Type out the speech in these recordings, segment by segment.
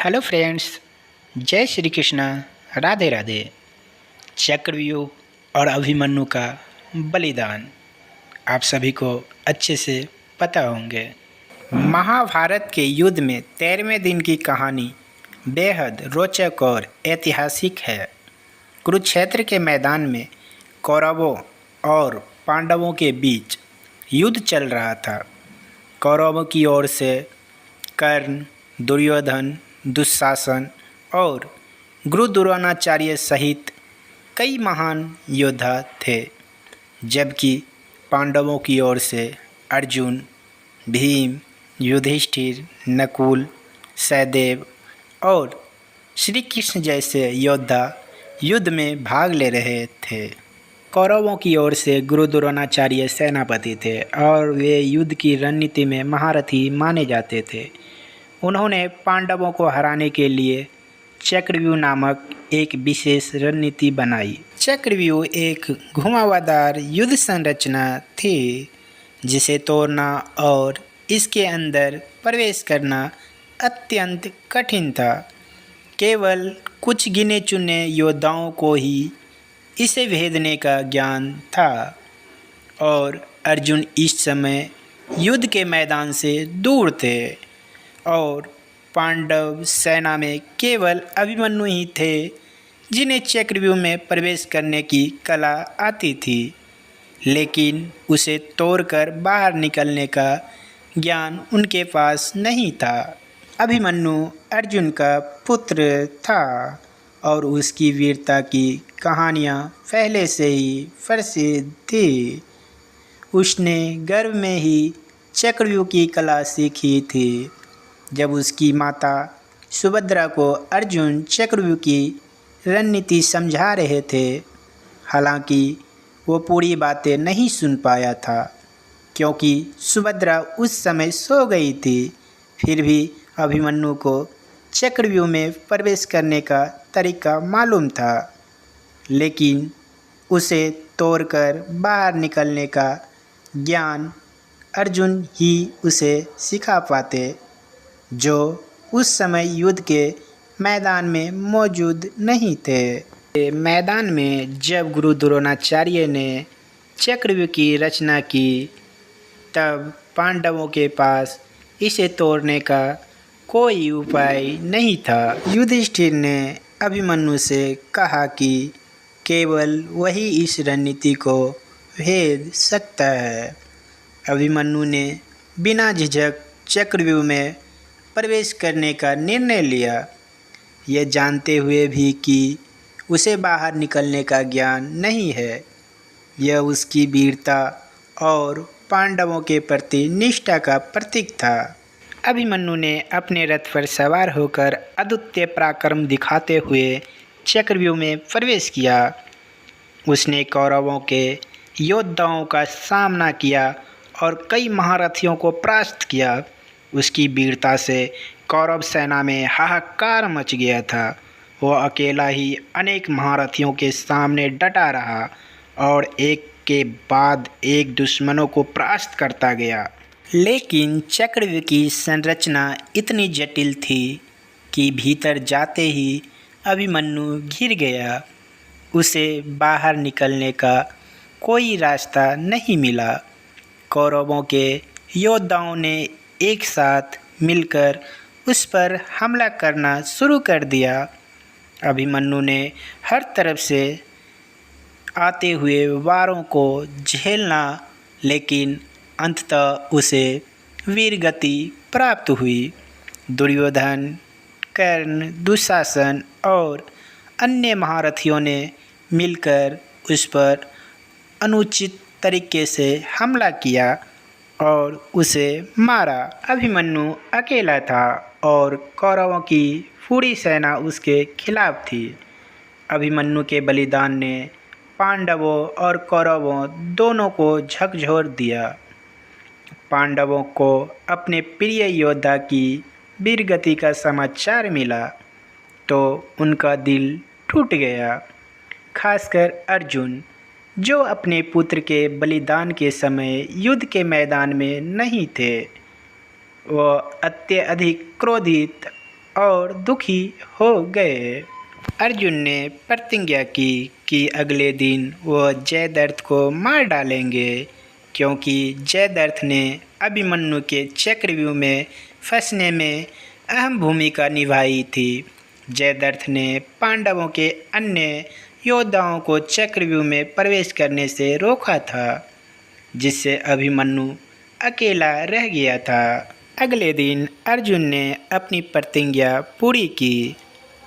Hello friends, जय श्री कृष्णा। राधे राधे। चक्रव्यूह और अभिमन्यु का बलिदान आप सभी को अच्छे से पता होंगे। महाभारत के युद्ध में 13वें दिन की कहानी बेहद रोचक और ऐतिहासिक है। कुरुक्षेत्र के मैदान में कौरवों और पांडवों के बीच युद्ध चल रहा था। कौरवों की ओर से कर्ण, दुर्योधन, दुशासन और गुरु द्रोणाचार्य सहित कई महान योद्धा थे, जबकि पांडवों की ओर से अर्जुन, भीम, युधिष्ठिर, नकुल, सहदेव और श्री कृष्ण जैसे योद्धा युद्ध में भाग ले रहे थे। कौरवों की ओर से गुरु द्रोणाचार्य सेनापति थे और वे युद्ध की रणनीति में महारथी माने जाते थे। उन्होंने पांडवों को हराने के लिए चक्रव्यूह नामक एक विशेष रणनीति बनाई। चक्रव्यूह एक घुमावदार युद्ध संरचना थी जिसे तोड़ना और इसके अंदर प्रवेश करना अत्यंत कठिन था। केवल कुछ गिने चुने योद्धाओं को ही इसे भेदने का ज्ञान था और अर्जुन इस समय युद्ध के मैदान से दूर थे और पांडव सेना में केवल अभिमन्यु ही थे जिन्हें चक्रव्यूह में प्रवेश करने की कला आती थी, लेकिन उसे तोड़कर बाहर निकलने का ज्ञान उनके पास नहीं था। अभिमन्यु अर्जुन का पुत्र था और उसकी वीरता की कहानियाँ पहले से ही प्रसिद्ध थी। उसने गर्भ में ही चक्रव्यूह की कला सीखी थी। जब उसकी माता सुभद्रा को अर्जुन चक्रव्यूह की रणनीति समझा रहे थे, हालांकि वो पूरी बातें नहीं सुन पाया था क्योंकि सुभद्रा उस समय सो गई थी। फिर भी अभिमन्यु को चक्रव्यूह में प्रवेश करने का तरीका मालूम था, लेकिन उसे तोड़कर बाहर निकलने का ज्ञान अर्जुन ही उसे सिखा पाते, जो उस समय युद्ध के मैदान में मौजूद नहीं थे। मैदान में जब गुरु द्रोणाचार्य ने चक्रव्यूह की रचना की, तब पांडवों के पास इसे तोड़ने का कोई उपाय नहीं था। युधिष्ठिर ने अभिमन्यु से कहा कि केवल वही इस रणनीति को भेद सकता है। अभिमन्यु ने बिना झिझक चक्रव्यूह में प्रवेश करने का निर्णय लिया, यह जानते हुए भी कि उसे बाहर निकलने का ज्ञान नहीं है। यह उसकी वीरता और पांडवों के प्रति निष्ठा का प्रतीक था। अभिमन्यु ने अपने रथ पर सवार होकर अद्वितीय पराक्रम दिखाते हुए चक्रव्यूह में प्रवेश किया। उसने कौरवों के योद्धाओं का सामना किया और कई महारथियों को परास्त किया। उसकी वीरता से कौरव सेना में हाहाकार मच गया था। वह अकेला ही अनेक महारथियों के सामने डटा रहा और एक के बाद एक दुश्मनों को परास्त करता गया। लेकिन चक्रव्यूह की संरचना इतनी जटिल थी कि भीतर जाते ही अभिमन्यु घिर गया। उसे बाहर निकलने का कोई रास्ता नहीं मिला। कौरवों के योद्धाओं ने एक साथ मिलकर उस पर हमला करना शुरू कर दिया। अभिमन्यु ने हर तरफ से आते हुए वारों को झेलना, लेकिन अंततः उसे वीरगति प्राप्त हुई। दुर्योधन, कर्ण, दुशासन और अन्य महारथियों ने मिलकर उस पर अनुचित तरीके से हमला किया और उसे मारा। अभिमन्यु अकेला था और कौरवों की पूरी सेना उसके खिलाफ थी। अभिमन्यु के बलिदान ने पांडवों और कौरवों दोनों को झकझोर दिया। पांडवों को अपने प्रिय योद्धा की वीरगति का समाचार मिला तो उनका दिल टूट गया। खासकर अर्जुन, जो अपने पुत्र के बलिदान के समय युद्ध के मैदान में नहीं थे। वह अत्यधिक क्रोधित और दुखी हो गए। अर्जुन ने प्रतिज्ञा की कि अगले दिन वो जयद्रथ को मार डालेंगे, क्योंकि जयद्रथ ने अभिमन्यु के चक्रव्यूह में फंसने में अहम भूमिका निभाई थी। जयद्रथ ने पांडवों के अन्य योद्धाओं को चक्रव्यूह में प्रवेश करने से रोका था, जिससे अभिमन्यु अकेला रह गया था। अगले दिन अर्जुन ने अपनी प्रतिज्ञा पूरी की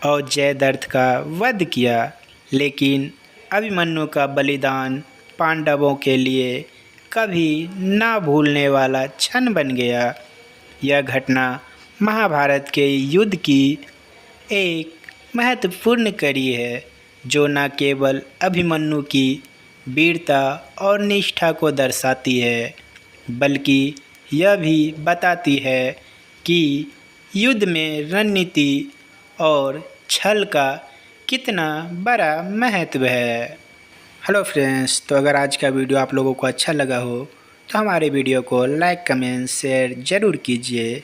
और जयद्रथ का वध किया, लेकिन अभिमन्यु का बलिदान पांडवों के लिए कभी ना भूलने वाला क्षण बन गया। यह घटना महाभारत के युद्ध की एक महत्वपूर्ण कड़ी है, जो न केवल अभिमन्यु की वीरता और निष्ठा को दर्शाती है, बल्कि यह भी बताती है कि युद्ध में रणनीति और छल का कितना बड़ा महत्व है। हेलो फ्रेंड्स, तो अगर आज का वीडियो आप लोगों को अच्छा लगा हो तो हमारे वीडियो को लाइक, कमेंट, शेयर ज़रूर कीजिए।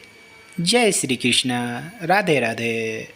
जय श्री कृष्णा, राधे राधे।